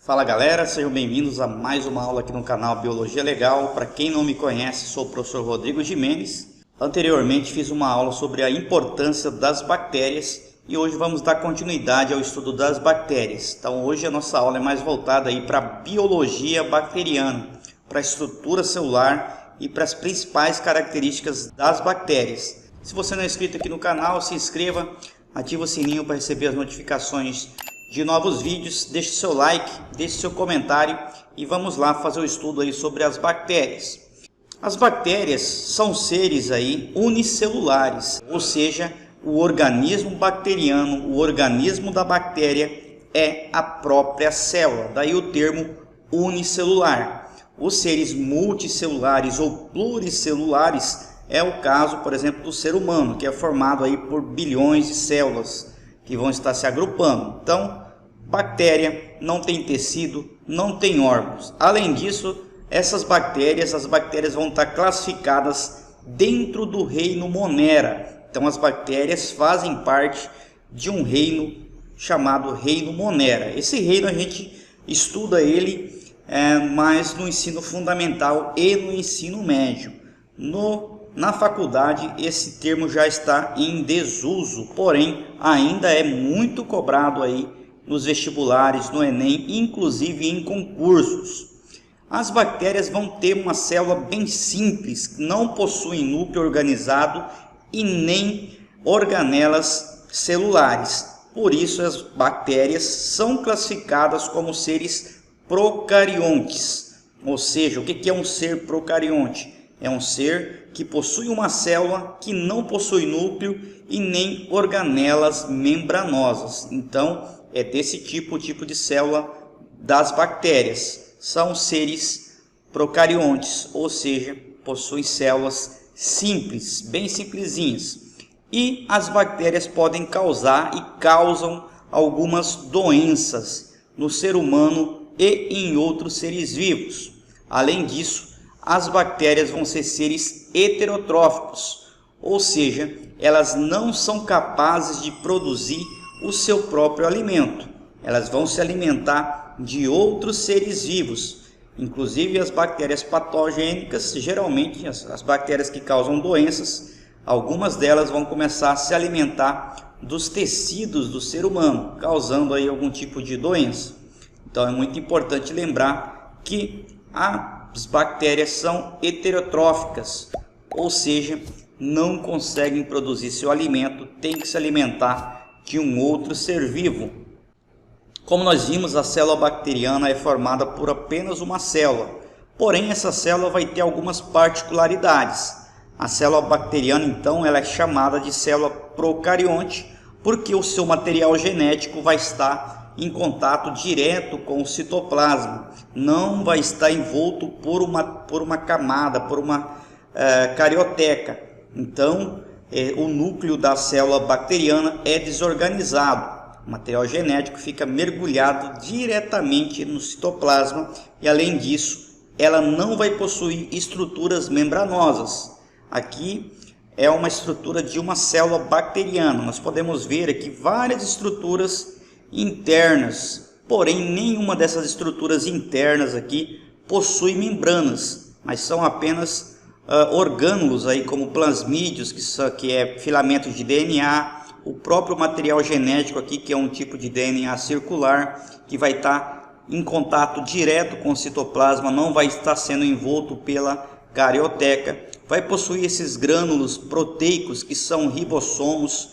Fala galera, sejam bem-vindos a mais uma aula aqui no canal Biologia Legal. Para quem não me conhece, sou o professor Rodrigo Jimenez. Anteriormente fiz uma aula sobre a importância das bactérias e hoje vamos dar continuidade ao estudo das bactérias. Então hoje a nossa aula é mais voltada aí para a biologia bacteriana, para a estrutura celular e para as principais características das bactérias. Se você não é inscrito aqui no canal, se inscreva, ative o sininho para receber as notificações de novos vídeos, deixe seu like, deixe seu comentário e vamos lá fazer o estudo aí sobre as bactérias. As bactérias são seres aí unicelulares, ou seja, o organismo bacteriano, o organismo da bactéria é a própria célula, daí o termo unicelular. Os seres multicelulares ou pluricelulares é o caso, por exemplo, do ser humano, que é formado aí por bilhões de células que vão estar se agrupando. Então, bactéria não tem tecido, não tem órgãos. Além disso, as bactérias vão estar classificadas dentro do reino Monera. Então, as bactérias fazem parte de um reino chamado reino Monera. Esse reino a gente estuda ele mais no ensino fundamental e no ensino médio. Na faculdade esse termo já está em desuso, porém ainda é muito cobrado aí nos vestibulares, no Enem, inclusive em concursos. As bactérias vão ter uma célula bem simples, não possuem núcleo organizado e nem organelas celulares. Por isso as bactérias são classificadas como seres procariontes. Ou seja, o que é um ser procarionte? É um ser que possui uma célula que não possui núcleo e nem organelas membranosas. Então, é desse tipo de célula das bactérias. São seres procariontes, ou seja, possuem células simples, bem simplesinhas. E as bactérias podem causar e causam algumas doenças no ser humano e em outros seres vivos. Além disso, as bactérias vão ser seres heterotróficos, ou seja, elas não são capazes de produzir o seu próprio alimento. Elas vão se alimentar de outros seres vivos, inclusive as bactérias patogênicas. Geralmente as bactérias que causam doenças, algumas delas vão começar a se alimentar dos tecidos do ser humano, causando aí algum tipo de doença. Então é muito importante lembrar que as bactérias são heterotróficas, ou seja, não conseguem produzir seu alimento, tem que se alimentar de um outro ser vivo. Como nós vimos, a célula bacteriana é formada por apenas uma célula, porém essa célula vai ter algumas particularidades. A célula bacteriana, então, ela é chamada de célula procarionte, porque o seu material genético vai estar em contato direto com o citoplasma, não vai estar envolto por uma camada, por uma carioteca. Então, o núcleo da célula bacteriana é desorganizado, o material genético fica mergulhado diretamente no citoplasma e, além disso, ela não vai possuir estruturas membranosas. Aqui é uma estrutura de uma célula bacteriana. Nós podemos ver aqui várias estruturas internas, porém nenhuma dessas estruturas internas aqui possui membranas, mas são apenas orgânulos aí, como plasmídeos, que é filamentos de DNA, o próprio material genético aqui, que é um tipo de DNA circular, que vai estar em contato direto com o citoplasma, não vai estar sendo envolto pela carioteca, vai possuir esses grânulos proteicos que são ribossomos,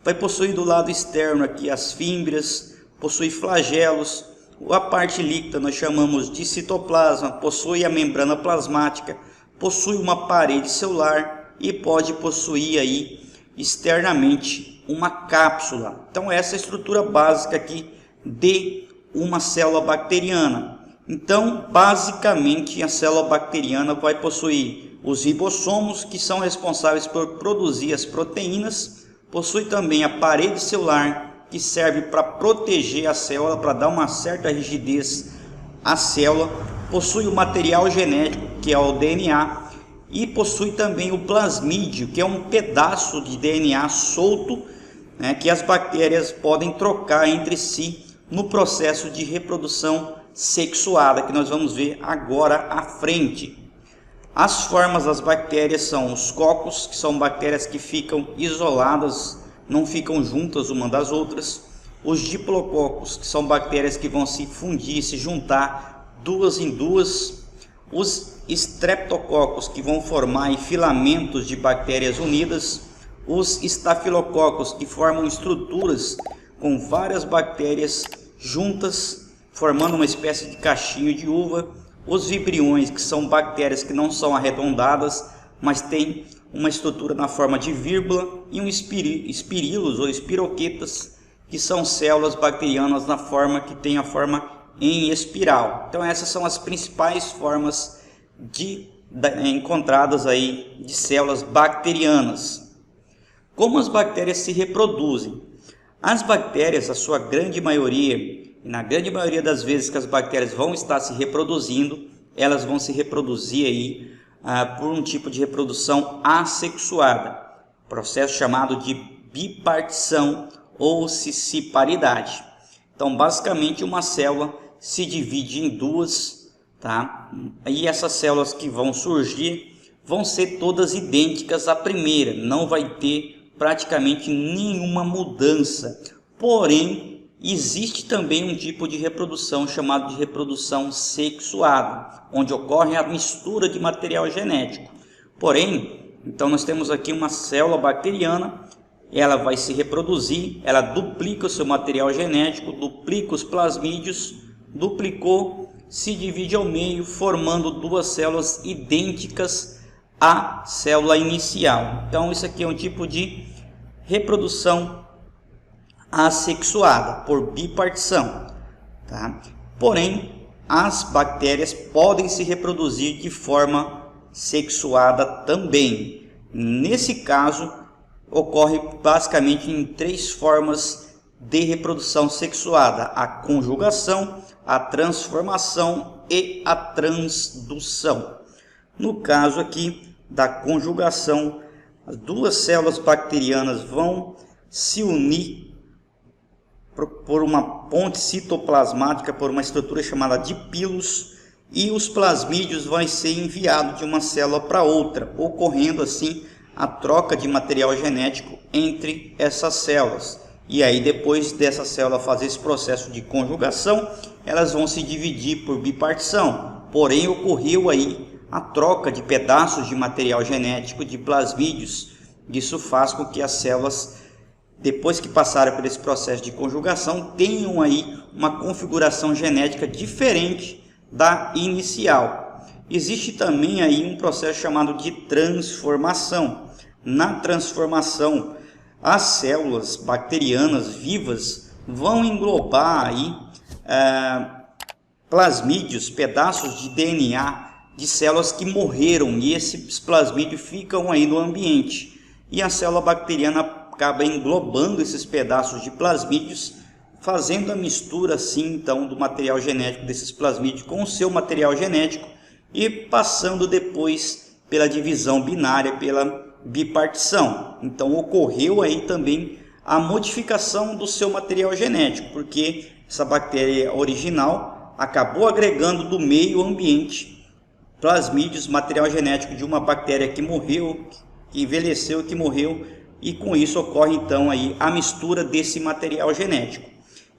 vai possuir do lado externo aqui as fímbrias, possui flagelos, a parte líquida nós chamamos de citoplasma, possui a membrana plasmática, possui uma parede celular e pode possuir aí externamente uma cápsula. Então essa é a estrutura básica aqui de uma célula bacteriana. Então, basicamente, a célula bacteriana vai possuir os ribossomos, que são responsáveis por produzir as proteínas, possui também a parede celular, que serve para proteger a célula, para dar uma certa rigidez à célula, possui o material genético, que é o DNA, e possui também o plasmídio, que é um pedaço de DNA solto, que as bactérias podem trocar entre si no processo de reprodução sexuada, que nós vamos ver agora à frente. As formas das bactérias são os cocos, que são bactérias que ficam isoladas, não ficam juntas uma das outras. Os diplococos, que são bactérias que vão se fundir, se juntar duas em duas. Os streptococos, que vão formar filamentos de bactérias unidas. Os estafilococos, que formam estruturas com várias bactérias juntas, formando uma espécie de cachinho de uva. Os vibriões, que são bactérias que não são arredondadas, mas têm uma estrutura na forma de vírgula. E um espirilos ou espiroquetas, que são células bacterianas na forma que tem a forma em espiral. Então essas são as principais formas encontradas aí de células bacterianas. Como as bactérias se reproduzem? As bactérias, a sua grande maioria, e na grande maioria das vezes que as bactérias vão estar se reproduzindo, elas vão se reproduzir aí por um tipo de reprodução assexuada, processo chamado de bipartição ou cisparidade. Então, basicamente, uma célula se divide em duas, tá? E essas células que vão surgir vão ser todas idênticas à primeira, não vai ter praticamente nenhuma mudança. Porém, existe também um tipo de reprodução chamado de reprodução sexuada, onde ocorre a mistura de material genético. Porém, então nós temos aqui uma célula bacteriana, ela vai se reproduzir, ela duplica o seu material genético, duplica os plasmídios, duplicou, se divide ao meio, formando duas células idênticas à célula inicial. Então isso aqui é um tipo de reprodução assexuada, por bipartição, tá? Porém, as bactérias podem se reproduzir de forma sexuada também. Nesse caso, ocorre basicamente em três formas de reprodução sexuada: a conjugação, a transformação e a transdução. No caso aqui da conjugação, as duas células bacterianas vão se unir por uma ponte citoplasmática, por uma estrutura chamada dipilos, e os plasmídios vão ser enviados de uma célula para outra, ocorrendo assim a troca de material genético entre essas células. E aí, depois dessa célula fazer esse processo de conjugação, elas vão se dividir por bipartição. Porém, ocorreu aí a troca de pedaços de material genético, de plasmídios. Isso faz com que as células, depois que passarem por esse processo de conjugação, tenham aí uma configuração genética diferente da inicial. Existe também aí um processo chamado de transformação. Na transformação, as células bacterianas vivas vão englobar aí plasmídios, pedaços de DNA de células que morreram, e esses plasmídios ficam aí no ambiente. E a célula bacteriana acaba englobando esses pedaços de plasmídios, fazendo a mistura assim então do material genético desses plasmídios com o seu material genético e passando depois pela divisão binária, pela bipartição. Então ocorreu aí também a modificação do seu material genético, porque essa bactéria original acabou agregando do meio ambiente plasmídios, material genético de uma bactéria que morreu, que envelheceu, que morreu, e com isso ocorre então aí a mistura desse material genético.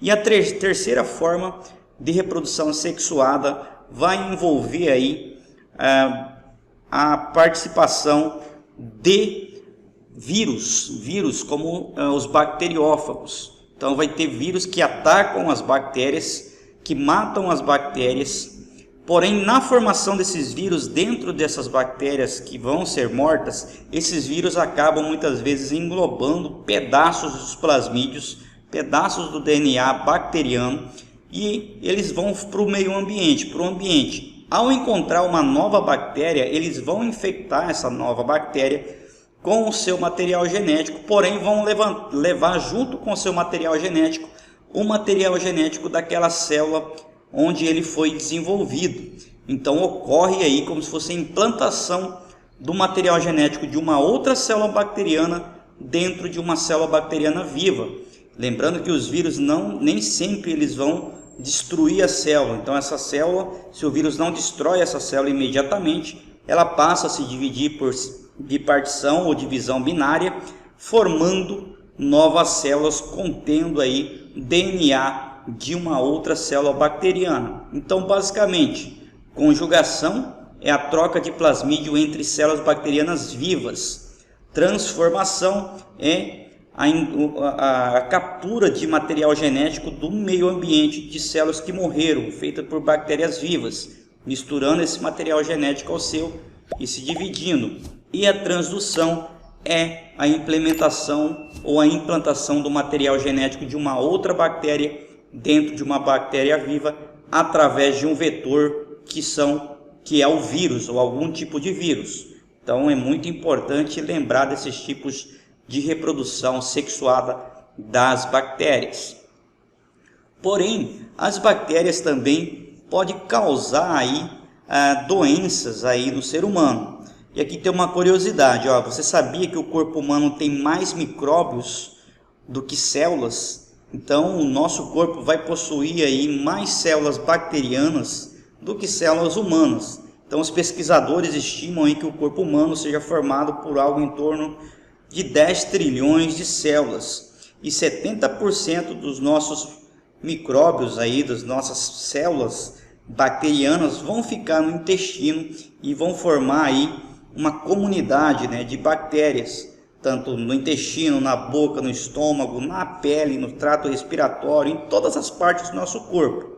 E a terceira forma de reprodução sexuada vai envolver aí a participação de vírus como os bacteriófagos. Então vai ter vírus que atacam as bactérias, que matam as bactérias. Porém, na formação desses vírus dentro dessas bactérias que vão ser mortas, esses vírus acabam muitas vezes englobando pedaços dos plasmídios, pedaços do DNA bacteriano, e eles vão para o meio ambiente, para o ambiente. Ao encontrar uma nova bactéria, eles vão infectar essa nova bactéria com o seu material genético, porém vão levar junto com o seu material genético o material genético daquela célula onde ele foi desenvolvido. Então ocorre aí como se fosse a implantação do material genético de uma outra célula bacteriana dentro de uma célula bacteriana viva. Lembrando que os vírus nem sempre eles vão destruir a célula. Então essa célula, se o vírus não destrói essa célula imediatamente, ela passa a se dividir por bipartição ou divisão binária, formando novas células contendo aí DNA de uma outra célula bacteriana. Então basicamente, conjugação é a troca de plasmídio entre células bacterianas vivas. Transformação é a captura de material genético do meio ambiente de células que morreram, feita por bactérias vivas, misturando esse material genético ao seu e se dividindo. E a transdução é a implementação ou a implantação do material genético de uma outra bactéria dentro de uma bactéria viva através de um vetor que é o vírus ou algum tipo de vírus. Então é muito importante lembrar desses tipos de reprodução sexuada das bactérias. Porém, as bactérias também podem causar aí doenças aí no ser humano. E aqui tem uma curiosidade, ó, você sabia que o corpo humano tem mais micróbios do que células? Então o nosso corpo vai possuir aí mais células bacterianas do que células humanas. Então os pesquisadores estimam aí que o corpo humano seja formado por algo em torno de 10 trilhões de células. E 70% dos nossos micróbios aí, das nossas células bacterianas, vão ficar no intestino e vão formar aí uma comunidade, né, de bactérias, tanto no intestino, na boca, no estômago, na pele, no trato respiratório, em todas as partes do nosso corpo.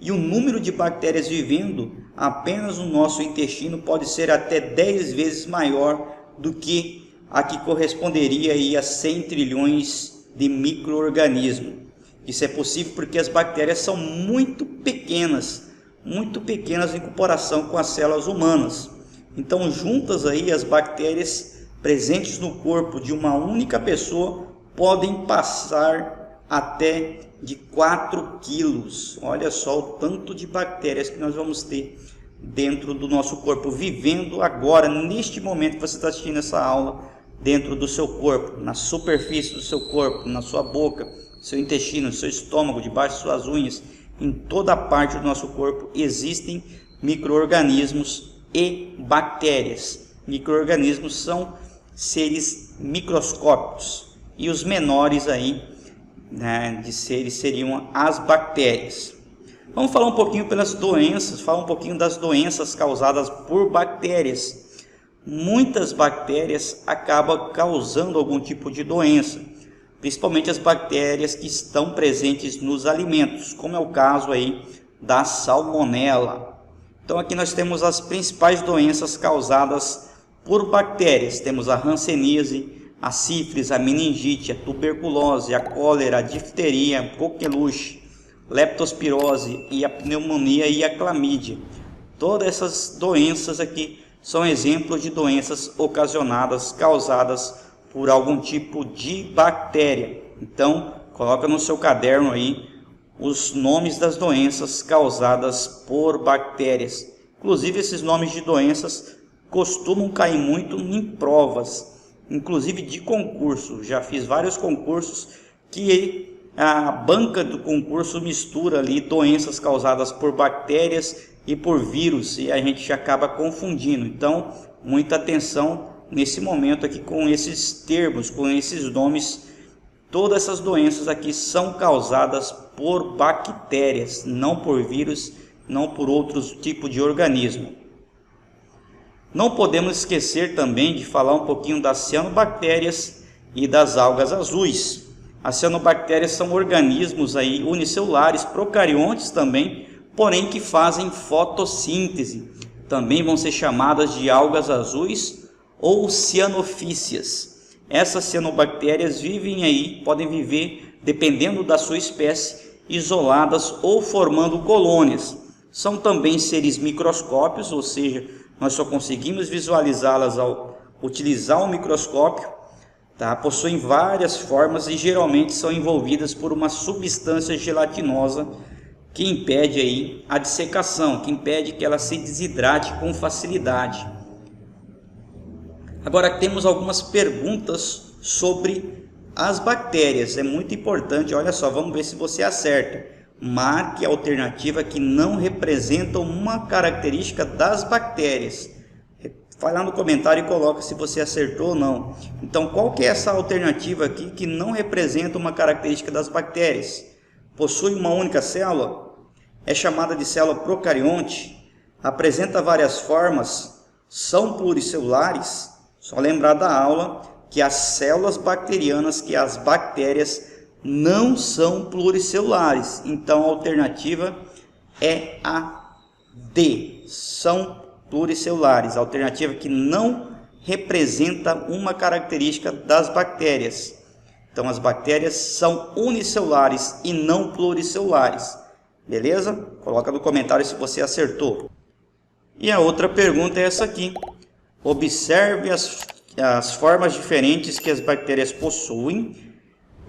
E o número de bactérias vivendo apenas no nosso intestino pode ser até 10 vezes maior do que a que corresponderia aí a 100 trilhões de micro-organismos. Isso é possível porque as bactérias são muito pequenas em comparação com as células humanas. Então, juntas aí, as bactérias presentes no corpo de uma única pessoa podem passar até de 4 quilos. Olha só o tanto de bactérias que nós vamos ter dentro do nosso corpo, vivendo agora, neste momento que você está assistindo essa aula, dentro do seu corpo, na superfície do seu corpo, na sua boca, seu intestino, seu estômago, debaixo de suas unhas, em toda a parte do nosso corpo existem micro-organismos e bactérias. Micro-organismos são seres microscópicos e os menores aí, né, de seres seriam as bactérias. Vamos falar um pouquinho pelas doenças, falar um pouquinho das doenças causadas por bactérias. Muitas bactérias acabam causando algum tipo de doença, principalmente as bactérias que estão presentes nos alimentos, como é o caso aí da salmonela. Então aqui nós temos as principais doenças causadas por bactérias. Temos a hanseníase, a sífilis, a meningite, a tuberculose, a cólera, a difteria, a coqueluche, leptospirose e a pneumonia e a clamídia. Todas essas doenças aqui são exemplos de doenças ocasionadas, causadas por algum tipo de bactéria. Então, coloca no seu caderno aí os nomes das doenças causadas por bactérias. Inclusive, esses nomes de doenças costumam cair muito em provas, inclusive de concurso. Já fiz vários concursos que a banca do concurso mistura ali doenças causadas por bactérias e por vírus, e a gente acaba confundindo. Então, muita atenção nesse momento aqui com esses termos, com esses nomes. Todas essas doenças aqui são causadas por bactérias, não por vírus, não por outros tipos de organismo. Não podemos esquecer também de falar um pouquinho das cianobactérias e das algas azuis. As cianobactérias são organismos aí unicelulares, procariontes também, porém que fazem fotossíntese. Também vão ser chamadas de algas azuis ou cianofícias. Essas cianobactérias vivem aí, podem viver, dependendo da sua espécie, isoladas ou formando colônias. São também seres microscópios, ou seja, nós só conseguimos visualizá-las ao utilizar o microscópio. Possuem várias formas e geralmente são envolvidas por uma substância gelatinosa que impede aí a dissecação, que impede que ela se desidrate com facilidade. Agora temos algumas perguntas sobre as bactérias. É muito importante, olha só, vamos ver se você acerta. Marque a alternativa que não representa uma característica das bactérias. Vai lá no comentário e coloca se você acertou ou não. Então, qual que é essa alternativa aqui que não representa uma característica das bactérias? Possui uma única célula? É chamada de célula procarionte? Apresenta várias formas? São pluricelulares? Só lembrar da aula que as células bacterianas, que as bactérias, não são pluricelulares. Então, a alternativa é a D. São pluricelulares, a alternativa que não representa uma característica das bactérias. Então as bactérias são unicelulares e não pluricelulares. Beleza? Coloca no comentário se você acertou. E a outra pergunta é essa aqui. Observe as formas diferentes que as bactérias possuem.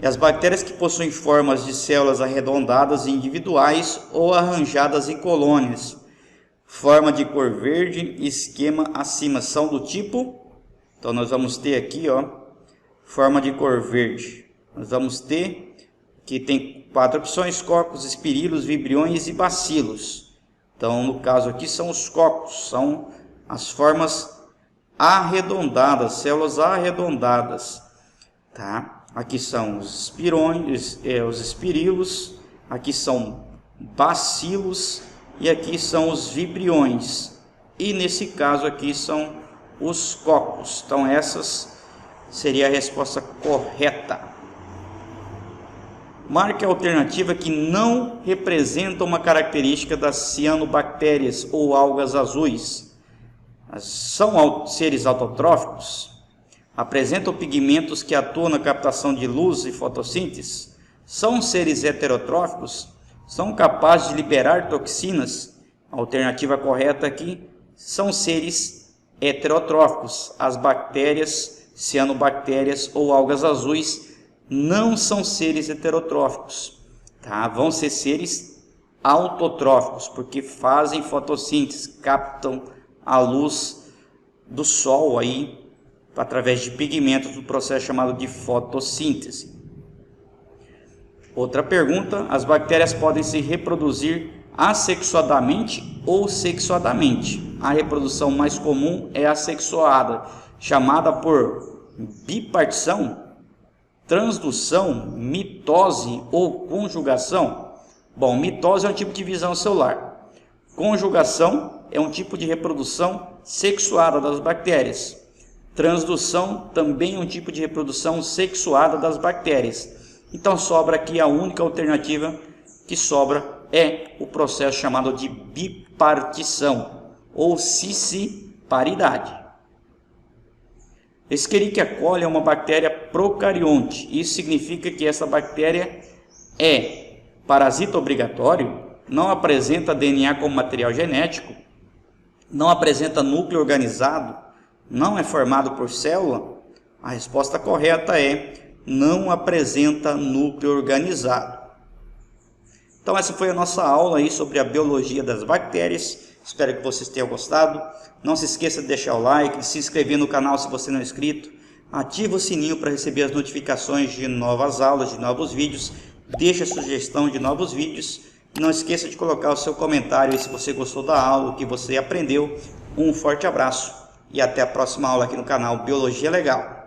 E as bactérias que possuem formas de células arredondadas individuais ou arranjadas em colônias. Forma de cor verde, esquema acima, são do tipo. Então nós vamos ter aqui, ó, forma de cor verde. Nós vamos ter que tem 4 opções: cocos, espirilos, vibriões e bacilos. Então no caso aqui são os cocos, são as formas arredondadas, células arredondadas, tá? Aqui são os espirões, os espirilos, aqui são bacilos e aqui são os vibriões. E nesse caso aqui são os cocos. Então essas seria a resposta correta. Marque a alternativa que não representa uma característica das cianobactérias ou algas azuis. São seres autotróficos? Apresentam pigmentos que atuam na captação de luz e fotossíntese? São seres heterotróficos? São capazes de liberar toxinas? A alternativa correta aqui são seres heterotróficos. As bactérias, cianobactérias ou algas azuis não são seres heterotróficos, tá? Vão ser seres autotróficos, porque fazem fotossíntese, captam a luz do sol aí através de pigmentos do processo chamado de fotossíntese. Outra pergunta: as bactérias podem se reproduzir assexuadamente ou sexuadamente? A reprodução mais comum é assexuada, chamada por bipartição, transdução, mitose ou conjugação. Bom, mitose é um tipo de divisão celular. Conjugação é um tipo de reprodução sexuada das bactérias. Transdução também é um tipo de reprodução sexuada das bactérias. Então sobra aqui a única alternativa que sobra é o processo chamado de bipartição ou cisparidade. Escherichia coli é uma bactéria procarionte. Isso significa que essa bactéria é parasita obrigatório, não apresenta DNA como material genético, não apresenta núcleo organizado, não é formado por célula. A resposta correta é: não apresenta núcleo organizado. Então essa foi a nossa aula aí sobre a biologia das bactérias. Espero que vocês tenham gostado. Não se esqueça de deixar o like, de se inscrever no canal se você não é inscrito. Ativa o sininho para receber as notificações de novas aulas, de novos vídeos. Deixa a sugestão de novos vídeos. Não esqueça de colocar o seu comentário aí se você gostou da aula, o que você aprendeu. Um forte abraço e até a próxima aula aqui no canal Biologia Legal.